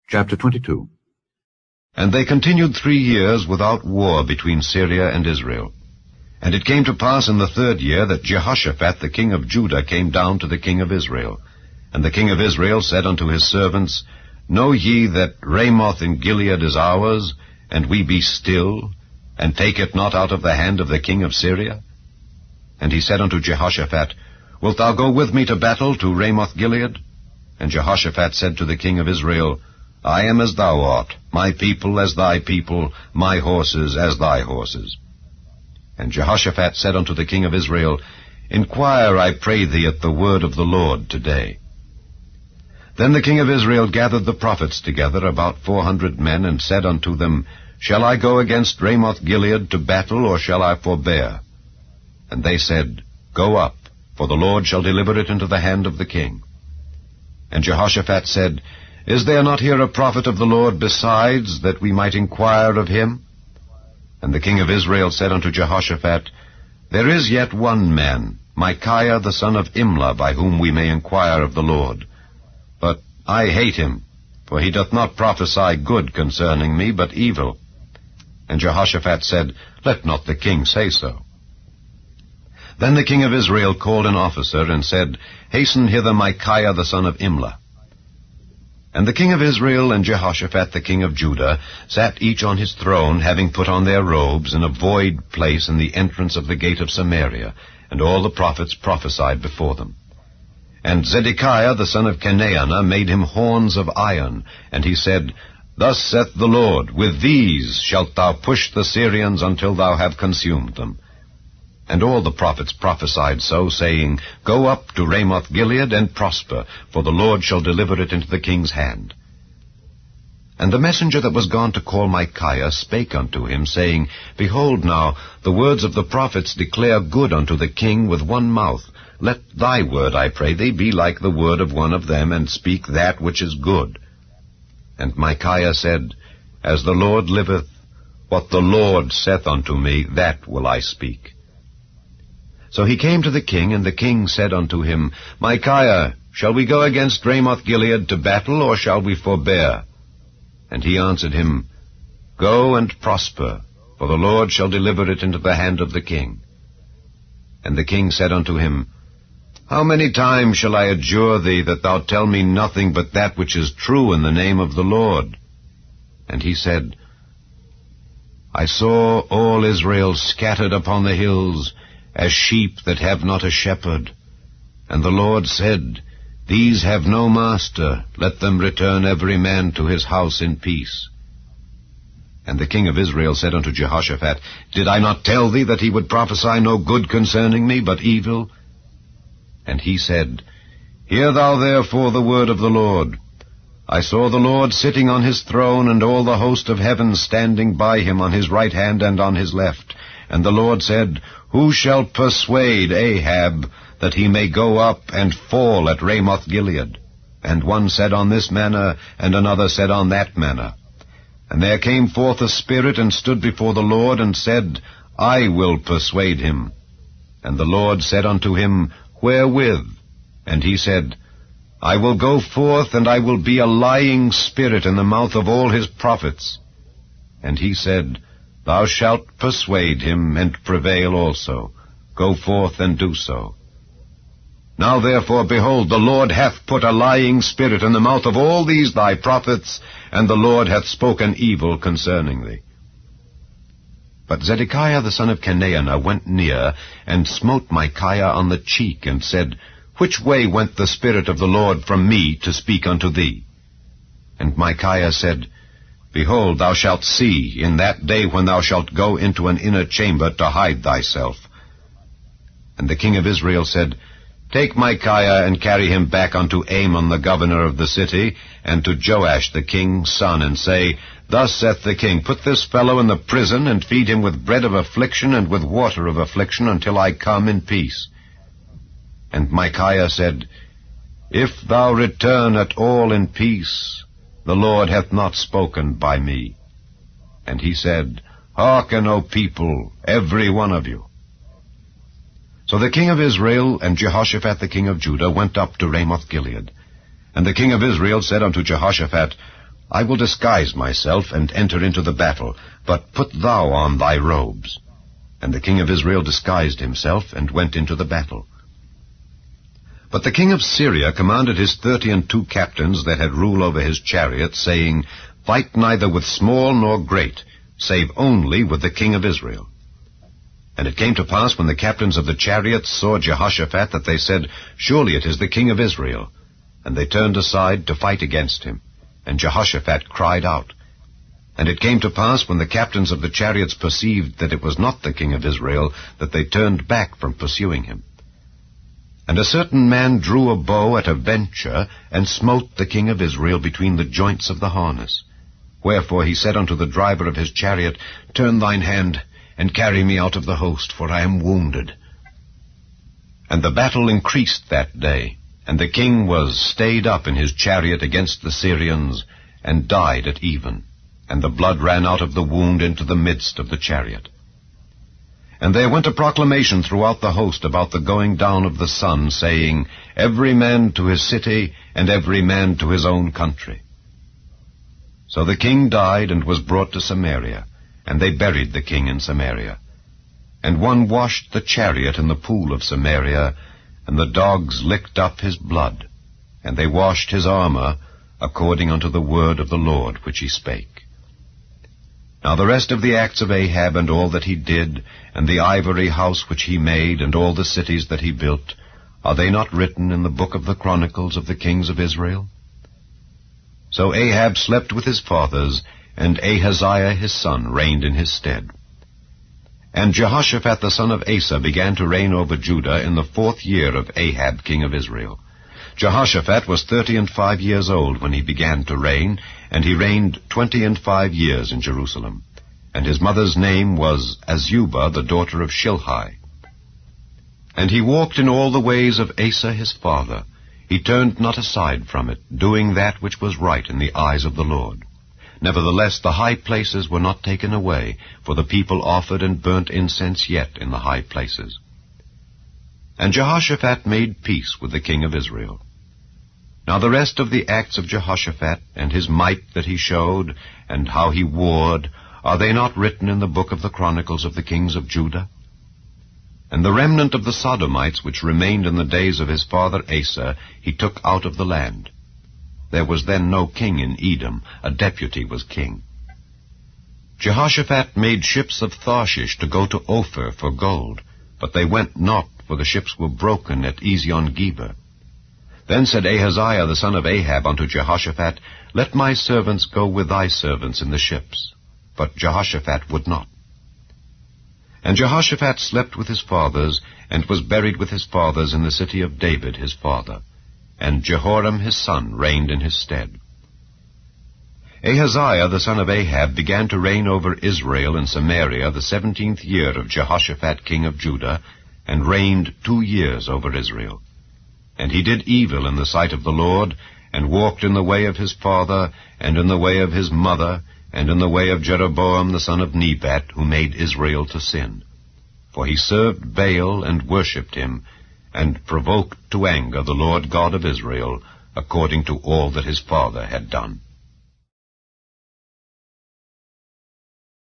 Chapter 22. And they continued 3 years without war between Syria and Israel. And it came to pass in the 3rd year that Jehoshaphat the king of Judah came down to the king of Israel. And the king of Israel said unto his servants, Know ye that Ramoth in Gilead is ours, and we be still, and take it not out of the hand of the king of Syria? And he said unto Jehoshaphat, Wilt thou go with me to battle to Ramoth Gilead? And Jehoshaphat said to the king of Israel, I am as thou art, my people as thy people, my horses as thy horses. And Jehoshaphat said unto the king of Israel, Inquire, I pray thee, at the word of the Lord today. Then the king of Israel gathered the prophets together, about 400 men, and said unto them, Shall I go against Ramoth Gilead to battle, or shall I forbear? And they said, Go up, for the Lord shall deliver it into the hand of the king. And Jehoshaphat said, Is there not here a prophet of the Lord besides, that we might inquire of him? And the king of Israel said unto Jehoshaphat, There is yet one man, Micaiah the son of Imlah, by whom we may inquire of the Lord. But I hate him, for he doth not prophesy good concerning me, but evil. And Jehoshaphat said, Let not the king say so. Then the king of Israel called an officer, and said, Hasten hither Micaiah the son of Imlah. And the king of Israel and Jehoshaphat the king of Judah sat each on his throne, having put on their robes, in a void place in the entrance of the gate of Samaria, and all the prophets prophesied before them. And Zedekiah the son of Chenaanah made him horns of iron, and he said, Thus saith the Lord, With these shalt thou push the Syrians until thou have consumed them. And all the prophets prophesied so, saying, Go up to Ramoth Gilead and prosper, for the Lord shall deliver it into the king's hand. And the messenger that was gone to call Micaiah spake unto him, saying, Behold now, the words of the prophets declare good unto the king with one mouth. Let thy word, I pray thee, be like the word of one of them, and speak that which is good. And Micaiah said, As the Lord liveth, what the Lord saith unto me, that will I speak. So he came to the king, and the king said unto him, Micaiah, shall we go against Ramoth Gilead to battle, or shall we forbear? And he answered him, Go and prosper, for the Lord shall deliver it into the hand of the king. And the king said unto him, How many times shall I adjure thee that thou tell me nothing but that which is true in the name of the Lord? And he said, I saw all Israel scattered upon the hills, as sheep that have not a shepherd. And the Lord said, These have no master, let them return every man to his house in peace. And the king of Israel said unto Jehoshaphat, Did I not tell thee that he would prophesy no good concerning me, but evil? And he said, Hear thou therefore the word of the Lord. I saw the Lord sitting on his throne, and all the host of heaven standing by him on his right hand and on his left. And the Lord said, Who shall persuade Ahab that he may go up and fall at Ramoth Gilead? And one said on this manner, and another said on that manner. And there came forth a spirit, and stood before the Lord, and said, I will persuade him. And the Lord said unto him, Wherewith? And he said, I will go forth, and I will be a lying spirit in the mouth of all his prophets. And he said, Thou shalt persuade him, and prevail also. Go forth and do so. Now therefore, behold, the Lord hath put a lying spirit in the mouth of all these thy prophets, and the Lord hath spoken evil concerning thee. But Zedekiah the son of Chenaanah went near, and smote Micaiah on the cheek, and said, Which way went the Spirit of the Lord from me to speak unto thee? And Micaiah said, Behold, thou shalt see in that day when thou shalt go into an inner chamber to hide thyself. And the king of Israel said, Take Micaiah, and carry him back unto Amon the governor of the city, and to Joash the king's son, and say, Thus saith the king, Put this fellow in the prison, and feed him with bread of affliction and with water of affliction, until I come in peace. And Micaiah said, If thou return at all in peace, the Lord hath not spoken by me. And he said, Hearken, O people, every one of you. So the king of Israel and Jehoshaphat the king of Judah went up to Ramoth Gilead. And the king of Israel said unto Jehoshaphat, I will disguise myself and enter into the battle, but put thou on thy robes. And the king of Israel disguised himself and went into the battle. But the king of Syria commanded his 32 captains that had rule over his chariots, saying, Fight neither with small nor great, save only with the king of Israel. And it came to pass, when the captains of the chariots saw Jehoshaphat, that they said, Surely it is the king of Israel. And they turned aside to fight against him. And Jehoshaphat cried out. And it came to pass, when the captains of the chariots perceived that it was not the king of Israel, that they turned back from pursuing him. And a certain man drew a bow at a venture, and smote the king of Israel between the joints of the harness. Wherefore he said unto the driver of his chariot, Turn thine hand, and carry me out of the host, for I am wounded. And the battle increased that day, and the king was stayed up in his chariot against the Syrians, and died at even, and the blood ran out of the wound into the midst of the chariot. And there went a proclamation throughout the host about the going down of the sun, saying, Every man to his city, and every man to his own country. So the king died, and was brought to Samaria, and they buried the king in Samaria. And one washed the chariot in the pool of Samaria, and the dogs licked up his blood, and they washed his armor, according unto the word of the Lord which he spake. Now the rest of the acts of Ahab, and all that he did, and the ivory house which he made, and all the cities that he built, are they not written in the book of the chronicles of the kings of Israel? So Ahab slept with his fathers, and Ahaziah his son reigned in his stead. And Jehoshaphat the son of Asa began to reign over Judah in the 4th year of Ahab king of Israel. Jehoshaphat was 35 years old when he began to reign, and he reigned 25 years in Jerusalem. And his mother's name was Azubah, the daughter of Shilhi. And he walked in all the ways of Asa his father. He turned not aside from it, doing that which was right in the eyes of the Lord. Nevertheless, the high places were not taken away, for the people offered and burnt incense yet in the high places. And Jehoshaphat made peace with the king of Israel. Now the rest of the acts of Jehoshaphat, and his might that he showed, and how he warred, are they not written in the book of the chronicles of the kings of Judah? And the remnant of the Sodomites which remained in the days of his father Asa, he took out of the land. There was then no king in Edom, a deputy was king. Jehoshaphat made ships of Tarshish to go to Ophir for gold, but they went not, for the ships were broken at Ezion-Geber. Then said Ahaziah the son of Ahab unto Jehoshaphat, Let my servants go with thy servants in the ships. But Jehoshaphat would not. And Jehoshaphat slept with his fathers, and was buried with his fathers in the city of David his father. And Jehoram his son reigned in his stead. Ahaziah the son of Ahab began to reign over Israel in Samaria the 17th year of Jehoshaphat king of Judah, and reigned 2 years over Israel. And he did evil in the sight of the Lord, and walked in the way of his father, and in the way of his mother, and in the way of Jeroboam the son of Nebat, who made Israel to sin. For he served Baal and worshipped him, and provoked to anger the Lord God of Israel, according to all that his father had done.